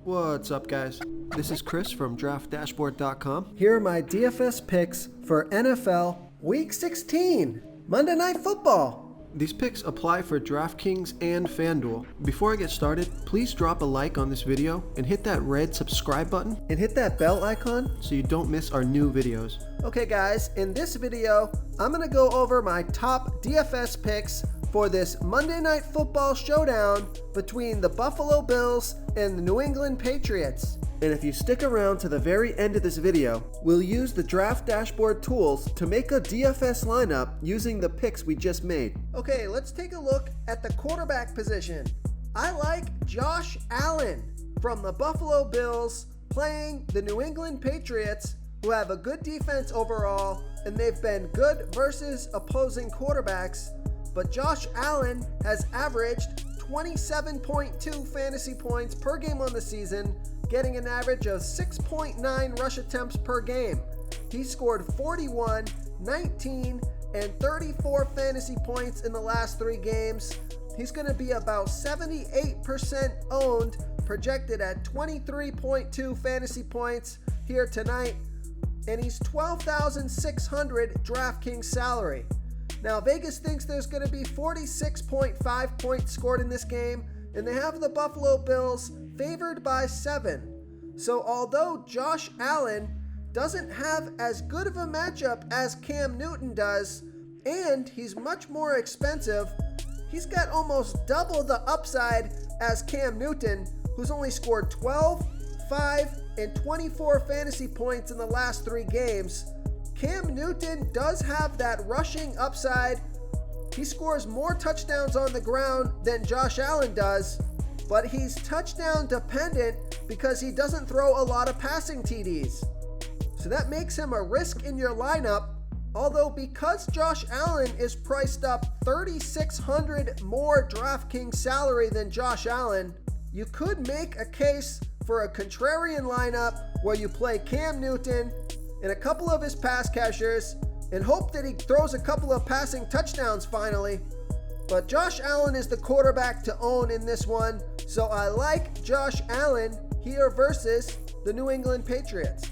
What's up, guys? This is Chris from DraftDashboard.com. Here are my DFS picks for NFL Week 16, Monday Night Football. These picks apply for DraftKings and FanDuel. Before I get started, please drop a like on this video and hit that red subscribe button And hit that bell icon so you don't miss our new videos. Okay guys, in this video, I'm going to go over my top DFS picks for this Monday Night Football showdown between the Buffalo Bills and the New England Patriots. And if you stick around to the very end of this video, we'll use the Draft Dashboard tools to make a DFS lineup using the picks we just made. Okay, let's take a look at the quarterback position. I like Josh Allen from the Buffalo Bills playing the New England Patriots, who have a good defense overall, and they've been good versus opposing quarterbacks. But Josh Allen has averaged 27.2 fantasy points per game on the season, getting an average of 6.9 rush attempts per game. He scored 41, 19, and 34 fantasy points in the last 3 games. He's going to be about 78% owned, projected at 23.2 fantasy points here tonight, and he's $12,600 DraftKings salary. Now, Vegas thinks there's going to be 46.5 points scored in this game, and they have the Buffalo Bills favored by 7. So although Josh Allen doesn't have as good of a matchup as Cam Newton does, and he's much more expensive, he's got almost double the upside as Cam Newton, who's only scored 12, 5, and 24 fantasy points in the last 3 games. Cam Newton does have that rushing upside. He scores more touchdowns on the ground than Josh Allen does, but he's touchdown dependent because he doesn't throw a lot of passing TDs. So that makes him a risk in your lineup, although because Josh Allen is priced up $3,600 more DraftKings salary than Josh Allen, you could make a case for a contrarian lineup where you play Cam Newton and a couple of his pass catchers and hope that he throws a couple of passing touchdowns finally. But Josh Allen is the quarterback to own in this one, so I like Josh Allen here versus the New England Patriots.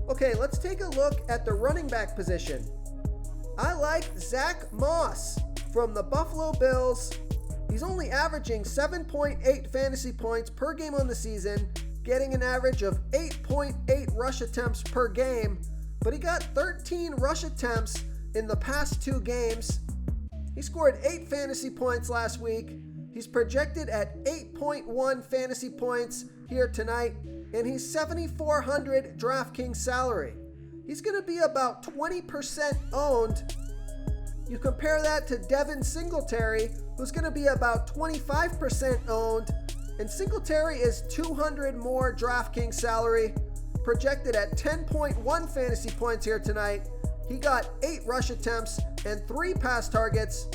Okay, let's take a look at the running back position. I like Zach Moss from the Buffalo Bills. He's only averaging 7.8 fantasy points per game on the season, getting an average of 8.8 rush attempts per game, but he got 13 rush attempts in the past 2 games. He scored 8 fantasy points last week. He's projected at 8.1 fantasy points here tonight, and he's $7,400 DraftKings salary. He's going to be about 20% owned. You compare that to Devin Singletary, who's going to be about 25% owned, and Singletary is $200 more DraftKings salary, projected at 10.1 fantasy points here tonight. He got 8 rush attempts and 3 pass targets.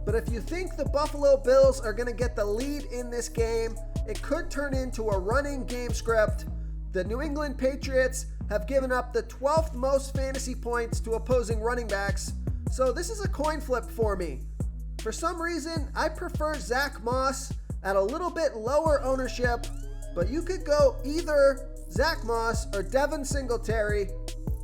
But if you think the Buffalo Bills are going to get the lead in this game, it could turn into a running game script. The New England Patriots have given up the 12th most fantasy points to opposing running backs, so this is a coin flip for me. For some reason, I prefer Zach Moss at a little bit lower ownership, but you could go either Zach Moss or Devin Singletary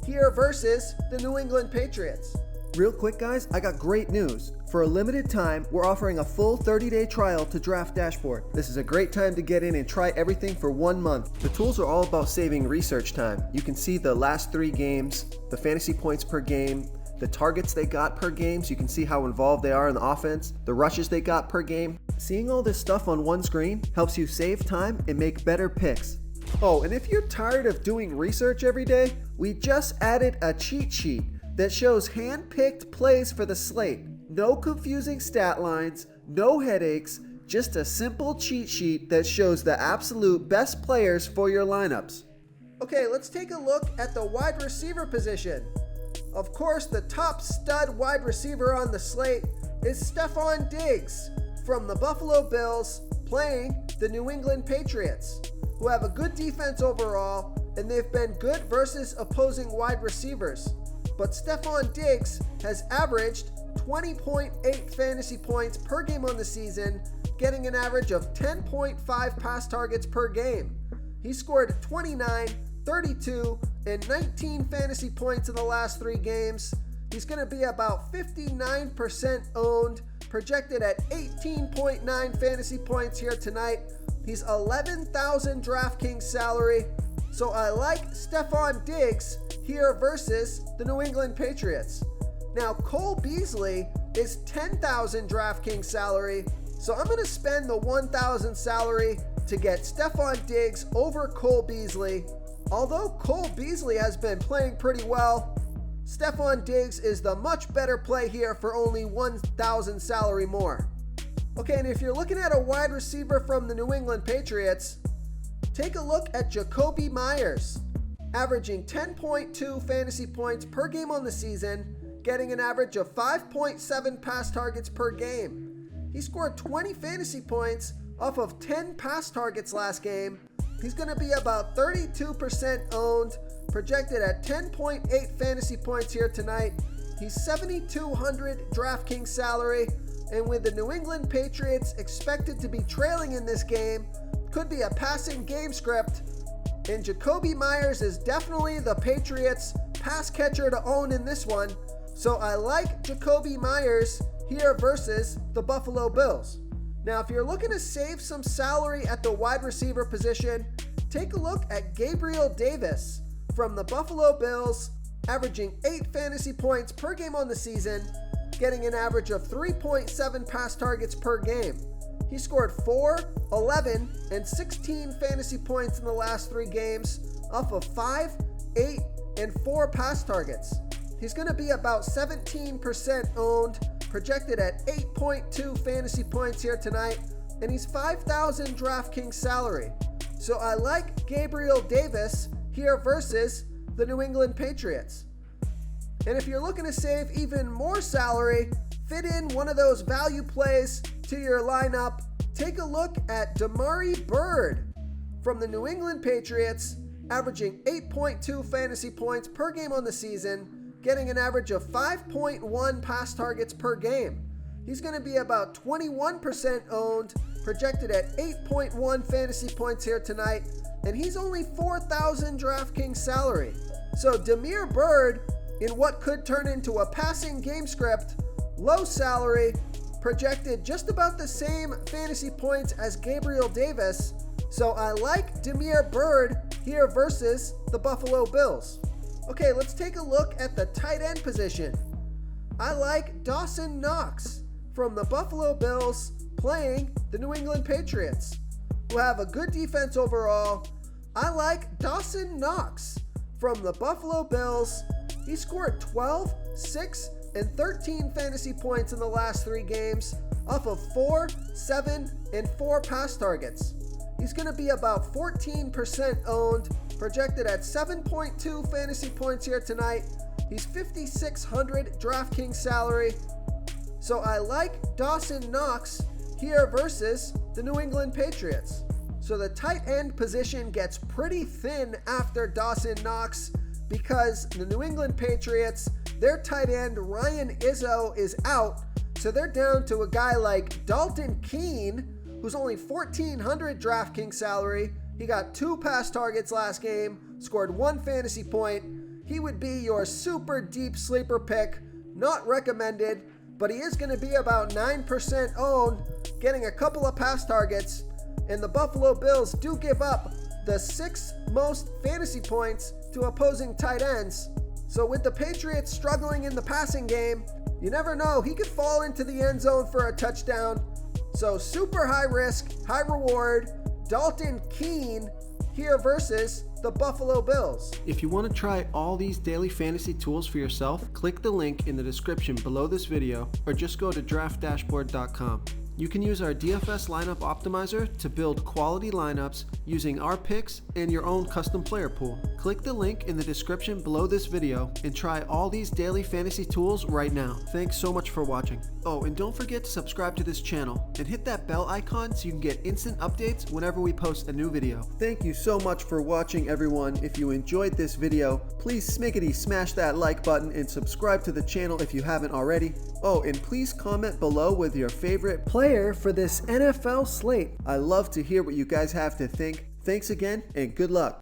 here versus the New England Patriots. Real quick, guys, I got great news. For a limited time, we're offering a full 30-day trial to Draft Dashboard. This is a great time to get in and try everything for 1 month. The tools are all about saving research time. You can see the last 3 games, the fantasy points per game, the targets they got per game, so you can see how involved they are in the offense, the rushes they got per game. Seeing all this stuff on one screen helps you save time and make better picks. Oh, and if you're tired of doing research every day, we just added a cheat sheet that shows hand-picked plays for the slate. No confusing stat lines, no headaches, just a simple cheat sheet that shows the absolute best players for your lineups. Okay, let's take a look at the wide receiver position. Of course, the top stud wide receiver on the slate is Stephon Diggs from the Buffalo Bills playing the New England Patriots, who have a good defense overall, and they've been good versus opposing wide receivers. But Stephon Diggs has averaged 20.8 fantasy points per game on the season, getting an average of 10.5 pass targets per game. He scored 29, 32, and 19 fantasy points in the last 3 games. He's going to be about 59% owned, projected at 18.9 fantasy points here tonight. He's 11,000 DraftKings salary. So I like Stephon Diggs here versus the New England Patriots. Now Cole Beasley is 10,000 DraftKings salary. So I'm going to spend the 1,000 salary to get Stephon Diggs over Cole Beasley. Although Cole Beasley has been playing pretty well, Stephon Diggs is the much better play here for only 1,000 salary more. Okay, and if you're looking at a wide receiver from the New England Patriots, take a look at Jacoby Myers, averaging 10.2 fantasy points per game on the season, getting an average of 5.7 pass targets per game. He scored 20 fantasy points off of 10 pass targets last game. He's going to be about 32% owned, projected at 10.8 fantasy points here tonight. He's 7,200 DraftKings salary, and with the New England Patriots expected to be trailing in this game, could be a passing game script, and Jacoby Myers is definitely the Patriots pass catcher to own in this one. So I like Jacoby Myers here versus the Buffalo Bills. Now, if you're looking to save some salary at the wide receiver position, take a look at Gabriel Davis from the Buffalo Bills, averaging 8 fantasy points per game on the season, getting an average of 3.7 pass targets per game. He scored 4, 11, and 16 fantasy points in the last 3 games off of 5, 8, and 4 pass targets. He's going to be about 17% owned, projected at 8.2 fantasy points here tonight, and he's 5,000 DraftKings salary. So I like Gabriel Davis here versus the New England Patriots. And if you're looking to save even more salary, fit in one of those value plays to your lineup, take a look at Damari Byrd from the New England Patriots, averaging 8.2 fantasy points per game on the season, getting an average of 5.1 pass targets per game. He's going to be about 21% owned, projected at 8.1 fantasy points here tonight, and he's only 4,000 DraftKings salary. So Damari Byrd, in what could turn into a passing game script, low salary, projected just about the same fantasy points as Gabriel Davis. So I like Damari Byrd here versus the Buffalo Bills. Okay, let's take a look at the tight end position. I like Dawson Knox from the Buffalo Bills playing the New England Patriots, who have a good defense overall. I like Dawson Knox from the Buffalo Bills. He scored 12, 6, and 13 fantasy points in the last 3 games off of 4, 7, and 4 pass targets. He's going to be about 14% owned, projected at 7.2 fantasy points here tonight. He's 5,600 DraftKings salary. So I like Dawson Knox here versus the New England Patriots. So the tight end position gets pretty thin after Dawson Knox because the New England Patriots, their tight end Ryan Izzo is out. So they're down to a guy like Dalton Keene, who's only 1,400 DraftKings salary. He got 2 pass targets last game, scored 1 fantasy point. He would be your super deep sleeper pick, not recommended, but he is going to be about 9% owned, getting a couple of pass targets. And the Buffalo Bills do give up the 6th most fantasy points to opposing tight ends. So with the Patriots struggling in the passing game, you never know, he could fall into the end zone for a touchdown. So super high risk, high reward, Dalton Keene here versus the Buffalo Bills. If you want to try all these daily fantasy tools for yourself, click the link in the description below this video or just go to draftdashboard.com. You can use our DFS lineup optimizer to build quality lineups using our picks and your own custom player pool. Click the link in the description below this video and try all these daily fantasy tools right now. Thanks so much for watching. Oh, and don't forget to subscribe to this channel and hit that bell icon so you can get instant updates whenever we post a new video. Thank you so much for watching, everyone. If you enjoyed this video, please smiggity smash that like button and subscribe to the channel if you haven't already. Oh, and please comment below with your favorite player for this NFL slate. I love to hear what you guys have to think. Thanks again, and good luck.